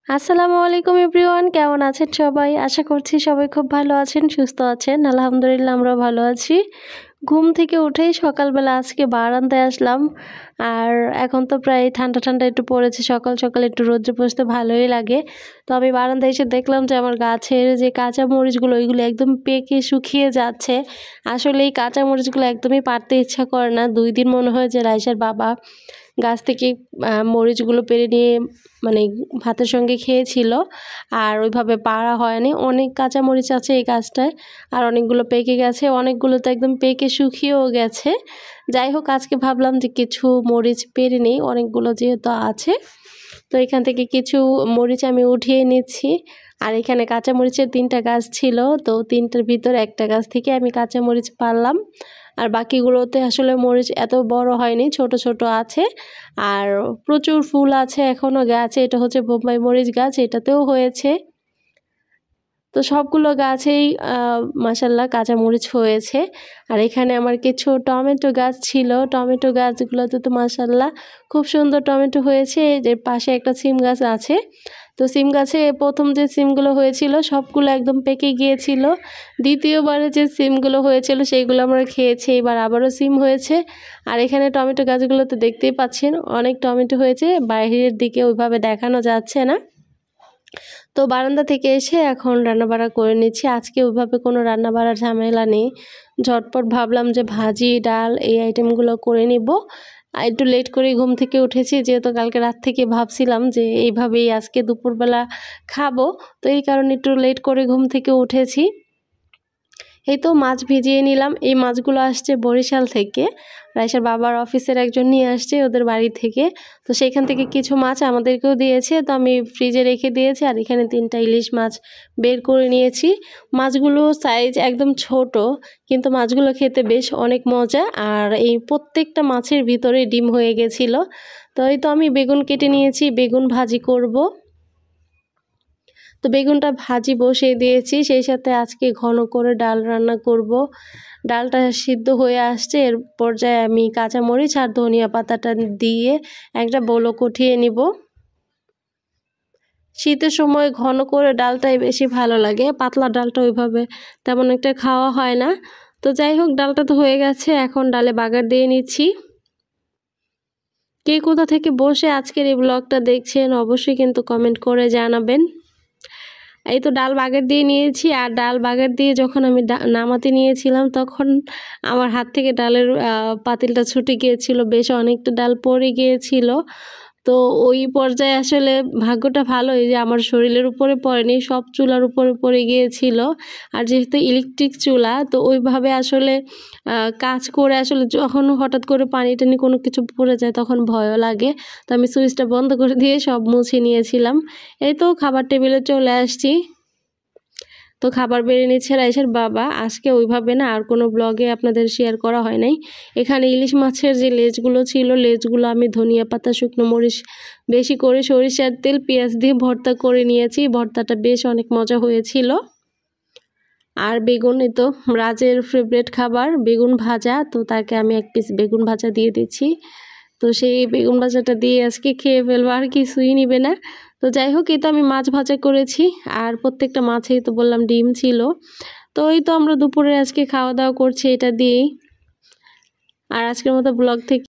আসসালামু আলাইকুম এভরিওয়ান, কেমন আছেন সবাই? আশা করছি সবাই খুব ভালো আছেন, সুস্থ আছেন। আলহামদুলিল্লাহ আমরাও ভালো আছি। ঘুম থেকে উঠেই সকালবেলা আজকে বারান্দায় আসলাম। আর এখন তো প্রায় ঠান্ডা ঠান্ডা একটু পড়েছে, সকাল সকাল একটু রোদ্রে বসতে ভালোই লাগে। তো আমি বারান্দায় এসে দেখলাম যে আমার গাছের যে কাঁচা মরিচগুলো ওইগুলো একদম পেকে শুকিয়ে যাচ্ছে। আসলে এই কাঁচা মরিচগুলো একদমই পারতে ইচ্ছা করে না। 2 দিন মনে হয় যে রাইসার বাবা গাছ থেকে মরিচগুলো পেড়ে নিয়ে মানে ভাতের সঙ্গে খেয়েছিল, আর ওইভাবে পাড়া হয়নি। অনেক কাঁচা মরিচ আছে এই গাছটায়, আর অনেকগুলো পেকে গেছে, অনেকগুলো তো একদম পেকে শুকিয়েও গেছে। যাই হোক, আজকে ভাবলাম যে কিছু মরিচ পেড়ে নিই, অনেকগুলো যেহেতু আছে। তো এখান থেকে কিছু মরিচ আমি উঠিয়ে নিচ্ছি। আর এখানে কাঁচা মরিচের 3টা গাছ ছিল, তো 3টার ভিতরে একটা গাছ থেকে আমি কাঁচা মরিচ পারলাম। আর বাকিগুলোতে আসলে মরিচ এত বড় হয়নি, ছোট ছোট আছে। আর প্রচুর ফুল আছে এখনও গাছে। এটা হচ্ছে বোম্বাই মরিচ গাছ, এটাতেও হয়েছে। তো সবগুলো গাছেই মাশাআল্লাহ কাঁচা মরিচ হয়েছে। আর এখানে আমার কিছু টমেটো গাছ ছিল, টমেটো গাছগুলোতে তো মাশাআল্লাহ খুব সুন্দর টমেটো হয়েছে। যে পাশে একটা সিম গাছ আছে, তো সিম গাছে প্রথম যে সিমগুলো হয়েছিল সবগুলো একদম পেকে গিয়েছিল। দ্বিতীয়বারে যে সিমগুলো হয়েছিল সেইগুলো আমরা খেয়েছি, এবার আবারও সিম হয়েছে। আর এখানে টমেটো গাছগুলোতে দেখতেই পাচ্ছেন অনেক টমেটো হয়েছে, বাইরের দিকে ওইভাবে দেখানো যাচ্ছে না। তো বারান্দা থেকে এসে এখন রান্নাবাড়া করে নিচ্ছি। আজকে ওইভাবে কোনো রান্নাবাড়ার ঝামেলা নেই, ঝটপট ভাবলাম যে ভাজি ডাল এই আইটেমগুলো করে নিব। একটু লেট করে ঘুম থেকে উঠেছি, যেহেতু কালকে রাত থেকে ভাবছিলাম যে এইভাবেই আজকে দুপুরবেলা খাবো, তো এই কারণে একটু লেট করে ঘুম থেকে উঠেছি। এই তো মাছ ভিজিয়ে নিলাম। এই মাছগুলো আসছে বরিশাল থেকে, রাইসার বাবার অফিসের একজন নিয়ে আসছে ওদের বাড়ি থেকে। তো সেখান থেকে কিছু মাছ আমাদেরকেও দিয়েছে, তো আমি ফ্রিজে রেখে দিয়েছি। আর এখানে 3টা ইলিশ মাছ বের করে নিয়েছি। মাছগুলো সাইজ একদম ছোট, কিন্তু মাছগুলো খেতে বেশ অনেক মজা। আর এই প্রত্যেকটা মাছের ভিতরে ডিম হয়ে গেছিলো। তো এই তো আমি বেগুন কেটে নিয়েছি, বেগুন ভাজি করব। তো বেগুনটা ভাজি বসিয়ে দিয়েছি, সেই সাথে আজকে ঘন করে ডাল রান্না করব। ডালটা সিদ্ধ হয়ে আসছে, এর পর্যায়ে আমি কাঁচামরিচ আর ধনিয়া পাতাটা দিয়ে একটা বলক উঠিয়ে নিব। শীতের সময় ঘন করে ডালটাই বেশি ভালো লাগে, পাতলা ডালটা ওইভাবে তেমন একটা খাওয়া হয় না। তো যাই হোক, ডালটা তো হয়ে গেছে, এখন ডালে বাগার দিয়ে নিচ্ছি। কে কোথা থেকে বসে আজকের এই ব্লগটা দেখছেন অবশ্যই কিন্তু কমেন্ট করে জানাবেন। এই তো ডাল বাগার দিয়ে নিয়েছি। আর ডাল বাগার দিয়ে যখন আমি নামাতে নিয়েছিলাম তখন আমার হাত থেকে ডালের পাতিলটা ছুটে গিয়েছিল, বেশ অনেকটা ডাল পড়ে গিয়েছিল। তো ওই পর্যায়ে আসলে ভাগ্যটা ভালো যে আমার শরীরের উপরে পড়েনি, সব চুলার উপরে পড়ে গিয়েছিল। আর যেহেতু ইলেকট্রিক চুলা, তো ওইভাবে আসলে কাজ করে আসলে যখন হঠাৎ করে পানি টানি কোনো কিছু পড়ে যায় তখন ভয়ও লাগে। তো আমি সুইচটা বন্ধ করে দিয়ে সব মুছে নিয়েছিলাম। এই তো খাবার টেবিলে চলে আসছি। তো খাবার বেড়ে নিচ্ছে রাইসার বাবা। আজকে ওইভাবে না আর কোনো ব্লগে আপনাদের শেয়ার করা হয় নাই। এখানে ইলিশ মাছের যে লেজগুলো ছিল, লেজগুলো আমি ধনিয়া পাতা শুকনো মরিচ বেশি করে সরিষার তেল পেঁয়াজ দিয়ে ভর্তা করে নিয়েছি। ভর্তাটা বেশ অনেক মজা হয়েছিল। আর বেগুন, এই তো রাজের ফেভারিট খাবার বেগুন ভাজা, তো তাকে আমি 1 পিস বেগুন ভাজা দিয়ে দিচ্ছি। তো সেই বেগুন ভাজাটা দিয়ে আজকে খেয়ে ফেলবো, আর কিছুই নিবে না। তো যাই হোক, এই তো আমি মাছ ভাজা করেছি, আর প্রত্যেকটা মাছেই তো বললাম ডিম ছিল। তো এই তো আমরা দুপুরে আজকে খাওয়া দাওয়া করছি এটা দিয়েই। আর আজকের মতো ব্লগ থেকে